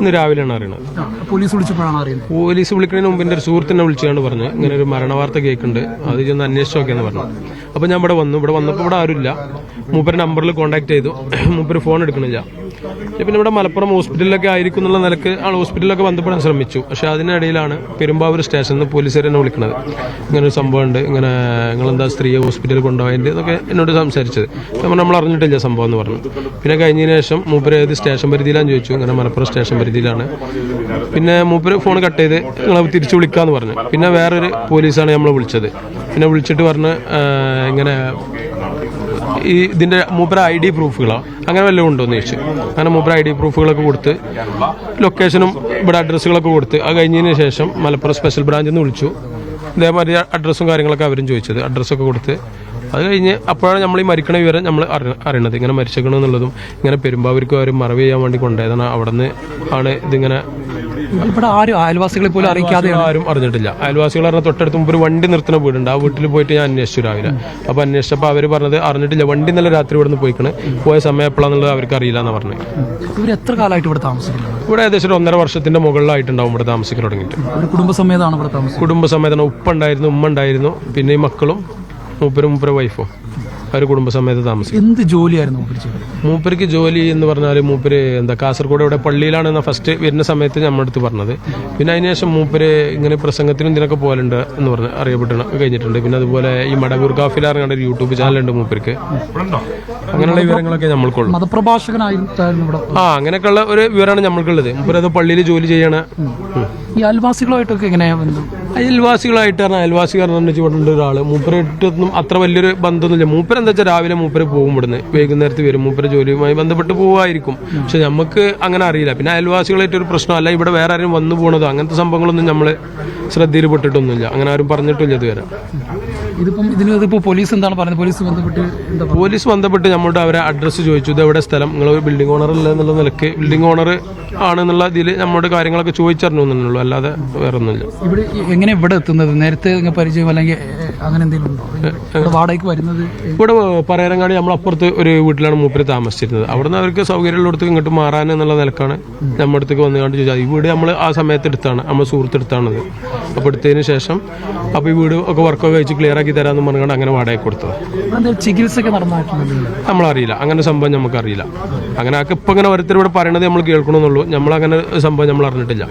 ഇന്ന് രാവിലെയാണ് അറിയണത്. പോലീസ് വിളിച്ചപ്പോഴാണ് അറിയുന്നത്. പോലീസ് വിളിക്കുന്നതിന് മുമ്പ് എൻ്റെ ഒരു സുഹൃത്തിനെ വിളിച്ചാണ് പറഞ്ഞു ഇങ്ങനെ ഒരു മരണ വാർത്ത കേൾക്കുന്നുണ്ട്, അത് ചെന്ന് അന്വേഷിച്ചു നോക്കിയെന്ന് പറഞ്ഞു. അപ്പോൾ ഞാൻ ഇവിടെ വന്നപ്പോൾ ഇവിടെ ആരുമില്ല. മൂപ്പര് നമ്പറിൽ കോൺടാക്ട് ചെയ്തു, മൂപ്പര് ഫോൺ എടുക്കണില്ല. പിന്നെ ഇവിടെ മലപ്പുറം ഹോസ്പിറ്റലിലൊക്കെ ആയിരിക്കും എന്നുള്ള നിലക്ക് ആൾ ഹോസ്പിറ്റലിലൊക്കെ ബന്ധപ്പെടാൻ ശ്രമിച്ചു. പക്ഷെ അതിനിടയിലാണ് പെരുമ്പാവൂർ സ്റ്റേഷനിൽ നിന്ന് പോലീസുകാർ എന്നെ വിളിക്കുന്നത്. ഇങ്ങനെ ഒരു സംഭവം ഉണ്ട്, ഇങ്ങനെ നിങ്ങളെന്താ സ്ത്രീയെ ഹോസ്പിറ്റലിൽ കൊണ്ടുപോയതിൻ്റെ എന്നൊക്കെ എന്നോട് സംസാരിച്ചത്. നമ്മൾ അറിഞ്ഞിട്ടില്ല സംഭവം എന്ന് പറഞ്ഞു. പിന്നെ കഴിഞ്ഞതിന് ശേഷം മൂപ്പര് ഏത് സ്റ്റേഷൻ പരിധിയിലാന്ന് ചോദിച്ചു. ഇങ്ങനെ മലപ്പുറം സ്റ്റേഷൻ പരിധിയിലാണ്. പിന്നെ മൂപ്പര് ഫോൺ കട്ട് ചെയ്ത് നിങ്ങളെ തിരിച്ചു വിളിക്കാമെന്ന് പറഞ്ഞു. പിന്നെ വേറൊരു പോലീസാണ് നമ്മളെ വിളിച്ചത്. പിന്നെ വിളിച്ചിട്ട് പറഞ്ഞ് ഇങ്ങനെ ഈ ഇതിൻ്റെ മൂപ്പര ID പ്രൂഫുകളോ അങ്ങനെ വല്ലതും ഉണ്ടോ എന്ന് ചോദിച്ചു. അങ്ങനെ മൂപ്പര ID പ്രൂഫുകളൊക്കെ കൊടുത്ത് ലൊക്കേഷനും ഇവിടെ അഡ്രസ്സുകളൊക്കെ കൊടുത്ത് അത് കഴിഞ്ഞതിന് ശേഷം മലപ്പുറം സ്പെഷ്യൽ ബ്രാഞ്ചിൽ നിന്ന് വിളിച്ചു. ഇതേമാതിരി അഡ്രസ്സും കാര്യങ്ങളൊക്കെ അവരും ചോദിച്ചത്. അഡ്രസ്സൊക്കെ കൊടുത്ത് അത് കഴിഞ്ഞ് അപ്പോഴാണ് നമ്മൾ ഈ മരിക്കണ വിവരം നമ്മൾ അറിയണത്. ഇങ്ങനെ മരിച്ചേക്കണമെന്നുള്ളതും ഇങ്ങനെ പെരുമ്പാവൂർക്ക് അവർ മറവ് ചെയ്യാൻ വേണ്ടി കൊണ്ടുപോയതാണ്. അവിടെ നിന്ന് ആണ് ഇതിങ്ങനെ. ഇവിടെ ആരും അയൽവാസികളെ പോലും അറിയിക്കാതെ ആരും അറിഞ്ഞിട്ടില്ല. അയൽവാസികൾ പറഞ്ഞാൽ തൊട്ടടുത്ത് മുമ്പ് ഒരു വണ്ടി നിർത്തുന്ന വീടുണ്ട്. ആ വീട്ടിൽ പോയിട്ട് ഞാൻ അന്വേഷിച്ചു രാവിലെ. അപ്പോൾ അന്വേഷിച്ചപ്പോൾ അവർ പറഞ്ഞത് അറിഞ്ഞിട്ടില്ല, വണ്ടി ഇന്നലെ രാത്രി ഇവിടെ നിന്ന് പോയ സമയം എപ്പോഴാന്നുള്ളത് അവർക്ക് അറിയില്ല എന്നാണ് പറഞ്ഞത്. ഇവർ എത്ര കാലമായിട്ട് ഇവിടെ താമസിക്കുന്നത്? ഇവിടെ ഏകദേശം 1.5 വർഷത്തിന്റെ മുകളിലായിട്ടുണ്ടാവും ഇവിടെ താമസിക്കാൻ തുടങ്ങിയിട്ട്. കുടുംബസമേതമാണ് ഇവിടെ താമസിക്കുന്നത്. കുടുംബസമേതമാണ്. ഉപ്പ ഉണ്ടായിരുന്നു, ഉമ്മ ഉണ്ടായിരുന്നു, പിന്നെ ഈ മക്കളും മൂപ്പരും വൈഫും അവർ കുടുംബസമേത താമസിക്കും. എന്ത് ജോലിയായിരുന്നു മൂപ്പർക്ക്? ജോലി എന്ന് പറഞ്ഞാൽ മൂപ്പര് കാസർഗോഡ് ഇവിടെ പള്ളിയിലാണ് ഫസ്റ്റ് വരുന്ന സമയത്ത് നമ്മുടെ അടുത്ത് പറഞ്ഞത്. പിന്നെ അതിനുശേഷം മൂപ്പര് ഇങ്ങനെ പ്രസംഗത്തിനും ഇതിനൊക്കെ പോലുണ്ട് എന്ന് പറഞ്ഞ് അറിയപ്പെട്ട് കഴിഞ്ഞിട്ടുണ്ട്. പിന്നെ അതുപോലെ ഈ മടവൂർ കാഫില ഇറങ്ങേണ്ട ഒരു യൂട്യൂബ് ചാനലുണ്ട് മൂപ്പർക്ക്. അങ്ങനെയുള്ള വിവരങ്ങളൊക്കെ നമ്മൾക്കുള്ളൂ. മതപ്രഭാഷകനായിരുന്നു ഇവിടെ. അങ്ങനെയൊക്കെയുള്ള ഒരു വിവരമാണ് നമ്മൾക്കുള്ളത്. മൂപ്പര് അത് പള്ളിയിൽ ജോലി ചെയ്യണ. ഈ അയൽവാസികളായിട്ടൊക്കെ എങ്ങനെയാ ബന്ധം? അയൽവാസികളായിട്ട് ഇവിടെ ഉണ്ട് ഒരാള്. മൂപ്പരായിട്ടൊന്നും അത്ര വലിയൊരു ബന്ധമൊന്നുമില്ല. മൂപ്പര് എന്താ വെച്ചാൽ രാവിലെ മൂപ്പര് പോകും ഇവിടുന്ന്, വൈകുന്നേരത്ത് വരും. മൂപ്പര് ജോലിയുമായി ബന്ധപ്പെട്ട് പോവായിരിക്കും. പക്ഷെ നമുക്ക് അങ്ങനെ അറിയില്ല. പിന്നെ അയൽവാസികളായിട്ട് ഒരു പ്രശ്നമല്ല, ഇവിടെ വേറെ ആരും വന്നു പോകണതോ അങ്ങനത്തെ സംഭവങ്ങളൊന്നും നമ്മൾ ശ്രദ്ധയിൽ പെട്ടിട്ടൊന്നുമില്ല. അങ്ങനെ ആരും പറഞ്ഞിട്ടില്ല ഇതുവരെ. ഇതിപ്പോ പോലീസ് എന്താണ് പറയുന്നത്? പോലീസ് ബന്ധപ്പെട്ട് നമ്മളുടെ അവരെ അഡ്രസ്സ് ചോദിച്ചു. ഇത് എവിടെ സ്ഥലം, നിങ്ങൾ ഒരു ബിൽഡിംഗ് ഓണർ അല്ല എന്നുള്ള നിലക്ക് ബിൽഡിംഗ് ഓണർ ആണെന്നുള്ള ഇതിൽ നമ്മുടെ കാര്യങ്ങളൊക്കെ ചോദിച്ചറിഞ്ഞു എന്നുള്ളൂ, അല്ലാതെ വേറെ ഒന്നുമില്ല. എങ്ങനെ ഇവിടെ എത്തുന്നത്? നേരത്തെ പരിചയം അല്ലെങ്കിൽ അങ്ങനെ എന്തെങ്കിലും ഉണ്ടോ? വാടകയ്ക്ക് വരുന്നത് ഇവിടെ പറയരങ്ങാടി നമ്മളപ്പുറത്ത് ഒരു വീട്ടിലാണ് മൂപ്പര് താമസിച്ചിരുന്നത്. അവിടുന്ന് അവർക്ക് സൗകര്യമുള്ളിടത്ത് ഇങ്ങോട്ട് മാറാൻ എന്നുള്ള നിലക്കാണ് നമ്മുടെ അടുത്തേക്ക് വന്നുകൊണ്ട് ചോദിച്ചത്. ഈ വീട് നമ്മൾ ആ സമയത്ത് എടുത്താണ്, നമ്മൾ സുഹൃത്തെടുത്താണത്. അപ്പോൾ എടുത്തതിന് ശേഷം അപ്പോൾ ഈ വീട് ഒക്കെ വർക്കൊക്കെ കഴിച്ച് ക്ലിയർ ആക്കി തരാമെന്ന് പറഞ്ഞുകൊണ്ട് അങ്ങനെ വാടകയ്ക്ക് കൊടുത്തത്. ചികിത്സ ഒക്കെ നടന്നിട്ടുണ്ട്? നമ്മളറിയില്ല, അങ്ങനെ സംഭവം നമുക്കറിയില്ല. അങ്ങനെ ഇപ്പം ഇങ്ങനെ ഓരോരുത്തർ ഇവിടെ പറയണത് നമ്മൾ കേൾക്കണമെന്നുള്ളൂ. നമ്മളങ്ങനെ സംഭവം നമ്മൾ അറിഞ്ഞിട്ടില്ല.